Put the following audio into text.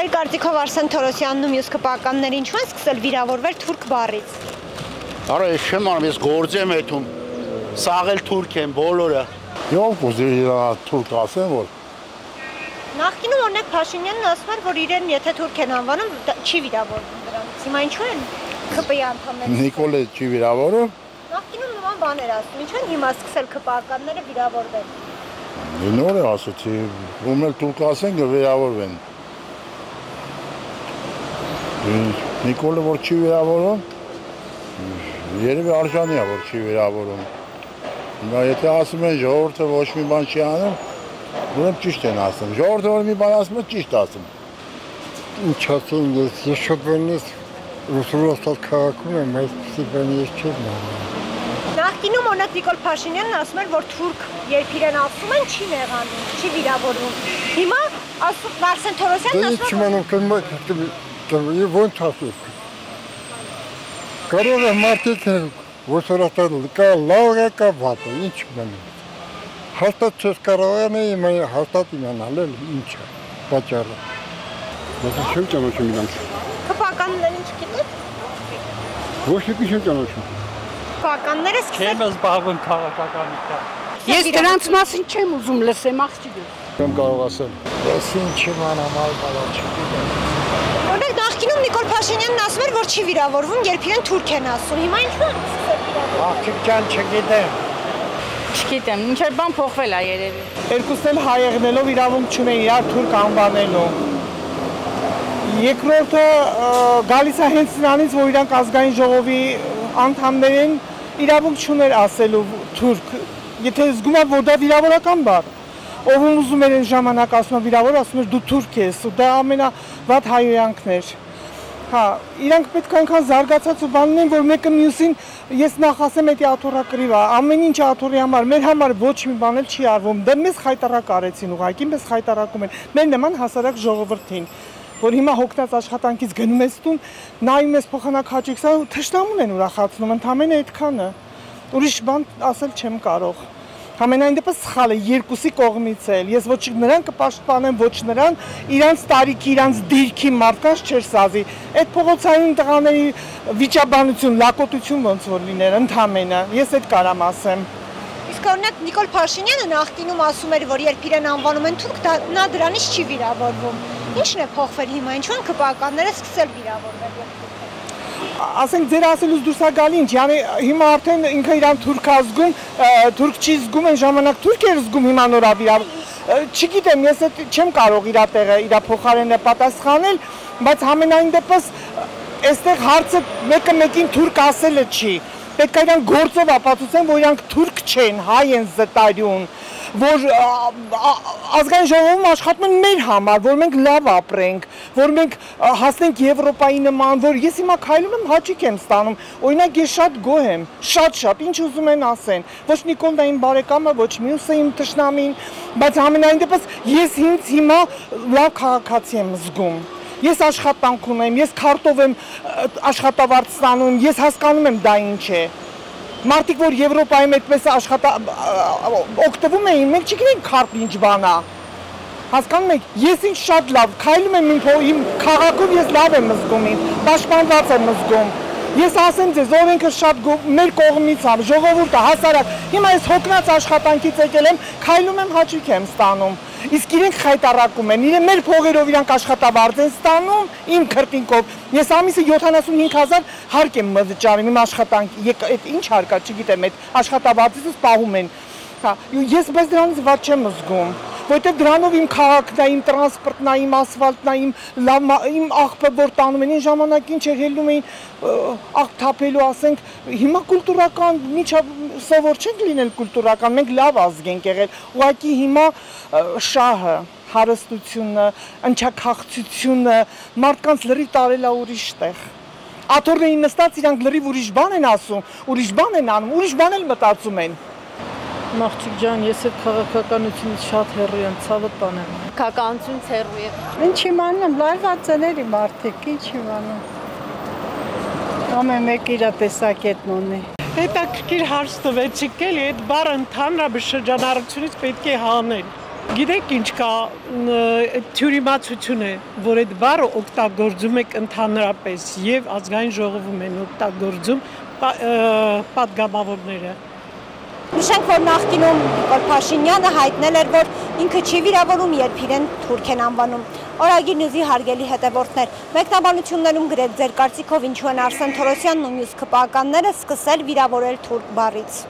Ձեր կարծիքով Արսեն Թորոսյանն ու մյուս քպականները ինչու են սկսել վիրավորվել թուրք բառից։ Արա ես չեմ անում, ես գործ եմ եթում, սաղել թուրք են բոլորը։ Յով կուզի թուրք ասեն, որ։ Նախկինում օրինակ Փաշինյանն ասում էր, որ իրեն եթե թուրք են անվանում, չի վիրավորվում դրանից։ Հիմա ինչու են ԿՊ-ի անդամները։ Նիկոլը չի վիրավորում։ Նախկինում նման բաներ ասում, ինչու են հիմա սկսել քպականները վիրավորվել։ Նոր է ասացի, ում էլ թուրք ասեն կվիրավորվեն։ Նիկոլը որ չի վիրավորում, երևի արժանի է, որ չի վիրավորում։ Եթե ասում են ժողովուրդը ոչ մի բան չի անում, ուրեմն ճիշտ են ասում։ Ժողովուրդը որ մի բան ասում է, ճիշտ ասում։ Ինչ ասեմ, ես շատ բանից Ռուսաստան քաղաքում եմ, այսպիսի բան ես չեմ անում։ Նախկինում օրինակ Նիկոլ Փաշինյանն ասում էր, որ թուրք երբ իրեն ասում են, չի նեղանում, չի վիրավորվում։ Հիմա Արսեն Թորոսյանն ասում է, ոնց ասում։ Կարող է մարդիկ Ռուսաստան կա լավ է կա վատ է, ինչ բան։ Հաստատ չես կարող եմ հաստատ իմանալ ինչ է պատճառը։ Ես չեմ ճանաչում իրանք։ քպականներին չգիտեք։ Ոչ մի չեմ ճանաչում։ Քպականները սկսել Չեմ զբաղվում քաղաքականությամբ։ Ես դրանց մասին չեմ ուզում լսեմ, աղջիկը։ Չեմ կարող ասել։ Ես ինչ իմանամ այլ չգիտեմ։ Օրինակ նախկինում Նիկոլ Փաշինյանն ասում էր, որ չի վիրավորվում, երբ իրեն թուրք են ասում։ Հիմա ինչու են սկսել վիրավորվել։ Աղջիկ ջան, չգիտեմ։ Չգիտեմ, ինչ որ բան փոխվել է երևի։ Երկուսն էլ հայեղնելով իրավունք չունեն իրար թուրք անվանելու։ Երկրորդը գալիս է հենց նրանից, որ իրանք ազգային ժողովի անդամներ են, իրավունք չուներ ասելու թուրք։ Եթե զգում է, որ դա վիրավորական բառ, ով ուզում էր այն ժամանակ ասում է վիրավոր, ասում էր դու թուրք ես, ու դա ամենավատ հայոյանքն էր։ Հա, իրանք պետք է այնքան զարգացած ու բանն են, որ մեկը մյուսին, ես նախ ասեմ, էդի աթոռը կռիվ է, ամեն ինչ աթոռի համար, մեր համար ոչ մի բան էլ չի արվում, դա մեզ խայտարակ արեցին ուղղակի, մեզ խայտարակում են, մեր նման հասարակ ժողովրդին, որ հիմա հոգնած աշխատանքից գնում ես տուն, նայում ես փոխանակ հաճույքսա ու թշնամուն են ուրախացնում, ընդամենը այդքանը, ուրիշ բան ասել չեմ կարող։ Համենայն դեպս սխալ է երկուսի կողմից էլ, ես ոչ նրան կպաշտպանեմ, ոչ նրան, իրանց տարիքի, իրանց դիրքի մարդկանց չեր սազի, այդ փողոցային տղաների վիճաբանություն, լակոտություն ոնց որ լիներ, ընդամենը, ես այդ կարամ ասեմ։ Իսկ օրինակ Նիկոլ Փաշինյանը նախկինում ասում էր, որ երբ իրեն անվանում են թուրք, նա դրանից չի վիրավորվում։ Ինչն է փոխվել հիմա, ինչու են քպականները սկսել վիրավորվել։ Ասենք ձեր ասելուց դուրս է գալի ինչ, yani հիմա արդեն ինքը իրան թուրք է զգում, թուրք չի զգում, այն ժամանակ թուրք էր զգում, հիմա նոր է վիրավորվում։ Չգիտեմ, ես չեմ կարող իր տեղը, իր փոխարենը պատասխանել, բայց համենայն դեպս այստեղ հարցը մեկը մեկին թուրք ասելը չի։ Պետք է իրան գործով ապացուցեն, որ իրանք թուրք չեն, հայ են զտարյուն, որ ազգային ժողովում աշխատում են մեր համար, որ մենք լավ ապրենք, որ մենք հասնենք Եվրոպայի նման, որ ես հիմա քայլում եմ հաճույք եմ ստանում, օրինակ ես շատ գոհ եմ, շատ, ինչ ուզում են ասեն, ոչ Նիկոլն է իմ բարեկամը, ոչ մյուսը իմ թշնամին, բայց ամենայն դեպս ես ինձ հիմա լավ քաղաքացի եմ զգում։ Ես աշխատանք ունեմ, ես քարտով եմ աշխատավարձ ստանում, ես հասկանում եմ դա ինչ է։ Մարդիկ, որ Եվրոպայում այդպես օգտվում էին, մենք չգիտենք քարտը ինչ բան է։ Հասկանում եք, ես ինչ շատ լավ, քայլում եմ իմ քաղաքում, ես լավ եմ զգում, պաշտպանված եմ զգում։ Ես ասեմ ձեզ, օրենքը շատ մեր կողմից է, ժողովուրդը, հասարակ։ Հիմա ես հոգնած աշխատանքից եկել եմ, քայլում եմ հաճույք եմ ստանում։ Իսկ իրենք խայտարակում են, իրեն մեր փողերով իրանք աշխատավարձ են ստանում, իմ քրտինքով։ Ես ամիսը 75,000 հարկ եմ վճարում իմ աշխատանքի, այդ ինչ հարկա, չգիտեմ, այդ աշխատավարձից պահում են։ Ես բայց դրանից վատ չեմ զգում, որտեղ դրանով իմ քաղաքն է, իմ տրանսպորտն է, իմ ասֆալտն է, իմ աղբը որ տանում են, այն ժամանակ ինչ էր հելնում էին աղբ թափելու, ասենք, հիմա կուլտուրական, սովոր չենք լինել կուլտուրական, մենք լավ ազգ ենք եղել, ուղղակի հիմա շահը, հարստությունը, ընչաքաղցությունը, մարդկանց լրիվ տարել է ուրիշ տեղ։ Աթոռներին նստած իրանք լրիվ ուրիշ բան են ասում, ուրիշ բան են անում, ուրիշ բան էլ մտածում են։ Աղջիկ ջան, ես այդ քաղաքականությունից շատ հեռու եմ, ցավդ տանեմ։ Քաղաքականությունից հեռու եք։ Ինչ իմանամ, լարված էների մարդիկ, ինչ իմանամ։ Ամեն մեկ իր տեսակետն ունի։ Հետաքրքիր հարց տվեցիք էլի, այդ բառը ընդհանրապես շրջանառությունից պետք է հանել։ Գիտեք ինչ կա թյուրիմացություն է, որ այդ բառը օգտագործում եք ընդհանրապես եւ ազգային ժողովում են օգտագործում պատգամավորները։ Նշենք, որ նախկինում Նիկոլ Փաշինյանը հայտնել էր, որ ինքը չի վիրավորում, երբ իրեն թուրք են անվանում։ Օրագիր Նյուզի հարգելի հետևորդներ, մեկնաբանություններում գրեք ձեր կարծիքով ինչու են Արսեն Թորոսյանն ու մյուս ՔՊԱ-ականները սկսել վիրավորել թուրք բառից։